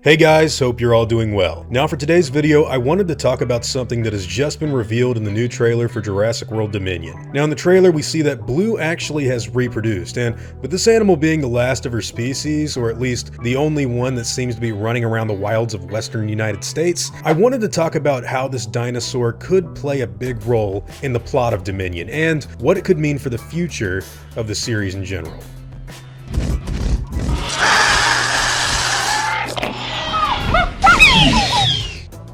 Hey guys, hope you're all doing well. Now for today's video, I wanted to talk about something that has just been revealed in the new trailer for Jurassic World Dominion. Now in the trailer we see that Blue actually has reproduced, and with this animal being the last of her species, or at least the only one that seems to be running around the wilds of western United States, I wanted to talk about how this dinosaur could play a big role in the plot of Dominion, and what it could mean for the future of the series in general.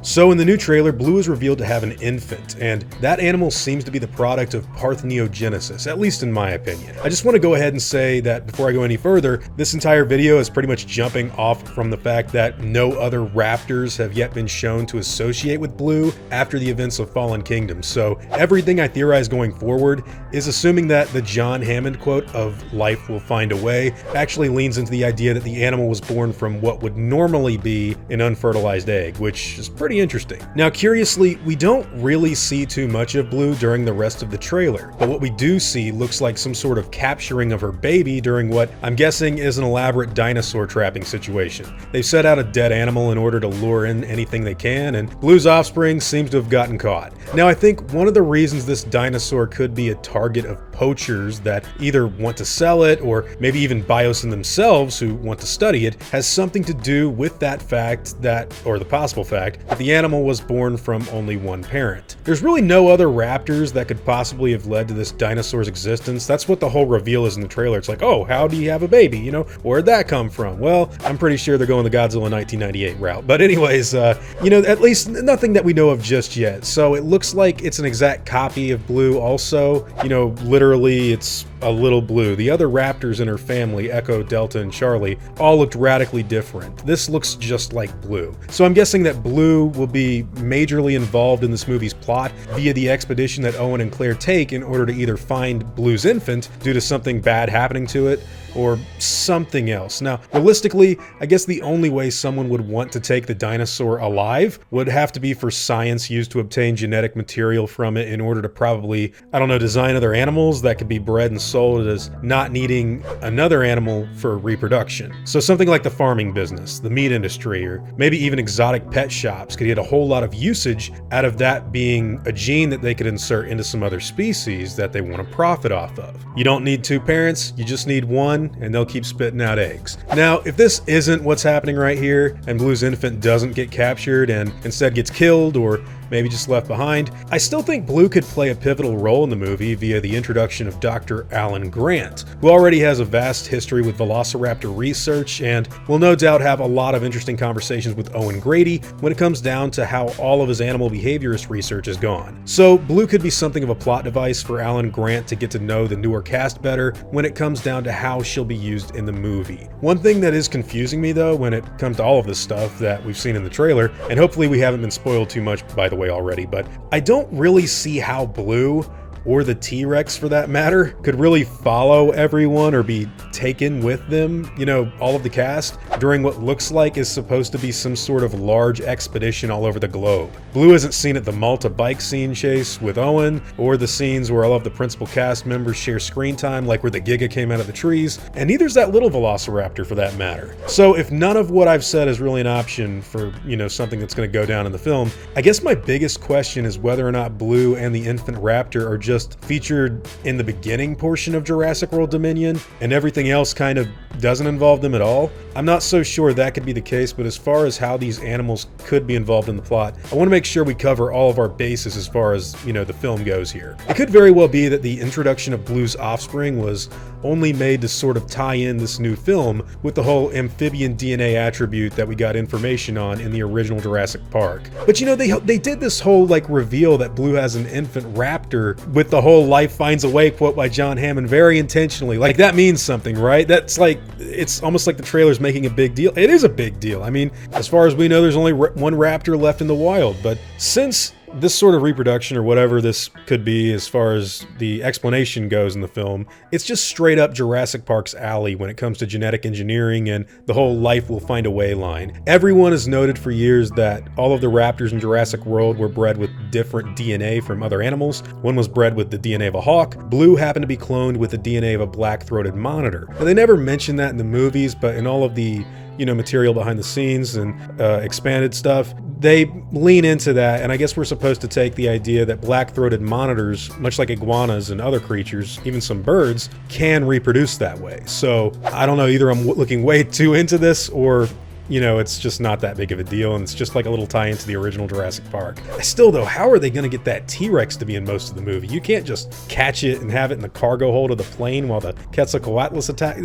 So in the new trailer, Blue is revealed to have an infant, and that animal seems to be the product of parthenogenesis, at least in my opinion. I just want to go ahead and say that before I go any further, this entire video is pretty much jumping off from the fact that no other raptors have yet been shown to associate with Blue after the events of Fallen Kingdom. So everything I theorize going forward is assuming that the John Hammond quote of "life will find a way" actually leans into the idea that the animal was born from what would normally be an unfertilized egg, which is pretty interesting. Now, curiously, we don't really see too much of Blue during the rest of the trailer, but what we do see looks like some sort of capturing of her baby during what I'm guessing is an elaborate dinosaur trapping situation. They've set out a dead animal in order to lure in anything they can, and Blue's offspring seems to have gotten caught. Now, I think one of the reasons this dinosaur could be a target of poachers that either want to sell it or maybe even bios in themselves who want to study it has something to do with that fact that, or the possible fact, that the animal was born from only one parent. There's really no other raptors that could possibly have led to this dinosaur's existence. That's what the whole reveal is in the trailer. It's like, oh, how do you have a baby? You know, where'd that come from? Well, I'm pretty sure they're going the Godzilla 1998 route. But anyways, you know, at least nothing that we know of just yet. So it looks like it's an exact copy of Blue also. You know, literally it's a little Blue. The other raptors in her family, Echo, Delta, and Charlie, all looked radically different. This looks just like Blue. So I'm guessing that Blue will be majorly involved in this movie's plot via the expedition that Owen and Claire take in order to either find Blue's infant due to something bad happening to it, or something else. Now, realistically, I guess the only way someone would want to take the dinosaur alive would have to be for science used to obtain genetic material from it in order to probably, I don't know, design other animals that could be bred and sold as not needing another animal for reproduction. So something like the farming business, the meat industry, or maybe even exotic pet shops could get a whole lot of usage out of that being a gene that they could insert into some other species that they want to profit off of. You don't need two parents, you just need one, and they'll keep spitting out eggs. Now, if this isn't what's happening right here, and Blue's infant doesn't get captured and instead gets killed or maybe just left behind, I still think Blue could play a pivotal role in the movie via the introduction of Dr. Alan Grant, who already has a vast history with Velociraptor research and will no doubt have a lot of interesting conversations with Owen Grady when it comes down to how all of his animal behaviorist research is gone. So Blue could be something of a plot device for Alan Grant to get to know the newer cast better when it comes down to how she'll be used in the movie. One thing that is confusing me though when it comes to all of this stuff that we've seen in the trailer, and hopefully we haven't been spoiled too much by the way already, but I don't really see how Blue, or the T-Rex for that matter, could really follow everyone or be taken with them, you know, all of the cast, during what looks like is supposed to be some sort of large expedition all over the globe. Blue isn't seen at the Malta bike scene chase with Owen, or the scenes where all of the principal cast members share screen time, like where the Giga came out of the trees, and neither's that little Velociraptor for that matter. So if none of what I've said is really an option for, you know, something that's going to go down in the film, I guess my biggest question is whether or not Blue and the infant raptor are just featured in the beginning portion of Jurassic World Dominion and everything else kind of doesn't involve them at all. I'm not so sure that could be the case, but as far as how these animals could be involved in the plot, I want to make sure we cover all of our bases as far as, you know, the film goes here. It could very well be that the introduction of Blue's offspring was only made to sort of tie in this new film with the whole amphibian DNA attribute that we got information on in the original Jurassic Park. But you know, they did this whole like reveal that Blue has an infant raptor with the whole "life finds a way" quote by John Hammond very intentionally. Like that means something, right? That's like, it's almost like the trailer's making a big deal. It is a big deal. I mean, as far as we know, there's only one raptor left in the wild, but since this sort of reproduction, or whatever this could be as far as the explanation goes in the film, it's just straight up Jurassic Park's alley when it comes to genetic engineering and the whole "life will find a way" line. Everyone has noted for years that all of the raptors in Jurassic World were bred with different DNA from other animals. One was bred with the DNA of a hawk. Blue happened to be cloned with the DNA of a black-throated monitor. Now, they never mentioned that in the movies, but in all of the material behind the scenes and expanded stuff, they lean into that, and I guess we're supposed to take the idea that black-throated monitors, much like iguanas and other creatures, even some birds, can reproduce that way. So I don't know, either I'm looking way too into this, or it's just not that big of a deal, and it's just like a little tie into the original Jurassic Park. Still though, how are they going to get that T-Rex to be in most of the movie? You can't just catch it and have it in the cargo hold of the plane while the Quetzalcoatlus attack.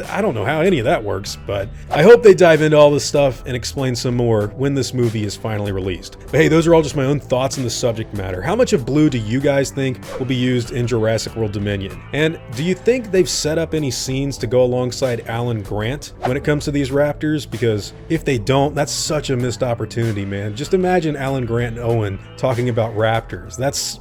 I don't know how any of that works, but I hope they dive into all this stuff and explain some more when this movie is finally released. But hey, those are all just my own thoughts on the subject matter. How much of blue do you guys think will be used in Jurassic World Dominion? And do you think they've set up any scenes to go alongside Alan Grant when it comes to these raptors? Because if they don't, that's such a missed opportunity, man. Just imagine Alan Grant and Owen talking about raptors. That's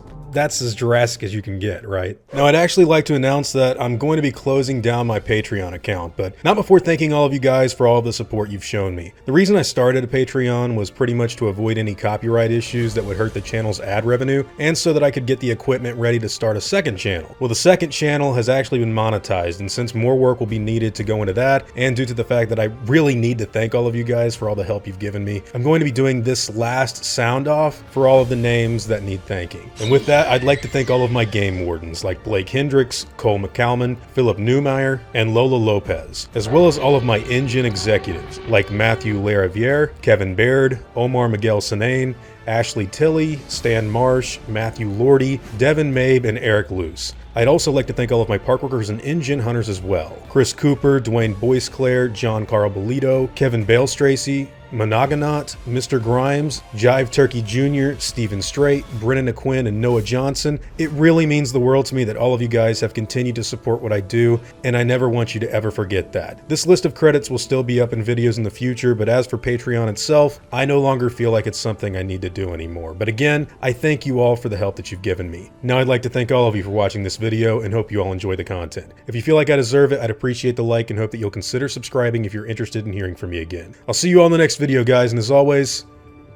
as Jurassic as you can get, right? Now, I'd actually like to announce that I'm going to be closing down my Patreon account, but not before thanking all of you guys for all of the support you've shown me. The reason I started a Patreon was pretty much to avoid any copyright issues that would hurt the channel's ad revenue, and so that I could get the equipment ready to start a second channel. Well, the second channel has actually been monetized, and since more work will be needed to go into that, and due to the fact that I really need to thank all of you guys for all the help you've given me, I'm going to be doing this last sound off for all of the names that need thanking. And with that, I'd like to thank all of my game wardens like Blake Hendricks, Cole McCalman, Philip Newmeyer, and Lola Lopez, as well as all of my InGen executives like Matthew Lariviere, Kevin Baird, Omar Miguel Sinane, Ashley Tilley, Stan Marsh, Matthew Lordy, Devin Mabe, and Eric Luce. I'd also like to thank all of my park workers and InGen hunters as well. Chris Cooper, Dwayne Boyce-Claire, John Carl Bolito, Kevin Bale-Stracy, Monogonaut, Mr. Grimes, Jive Turkey Jr., Stephen Strait, Brennan Aquin, and Noah Johnson. It really means the world to me that all of you guys have continued to support what I do, and I never want you to ever forget that. This list of credits will still be up in videos in the future, but as for Patreon itself, I no longer feel like it's something I need to do anymore. But again, I thank you all for the help that you've given me. Now I'd like to thank all of you for watching this video and hope you all enjoy the content. If you feel like I deserve it, I'd appreciate the like and hope that you'll consider subscribing if you're interested in hearing from me again. I'll see you all in the next video, guys, and as always,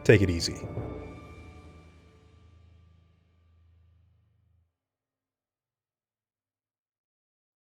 take it easy.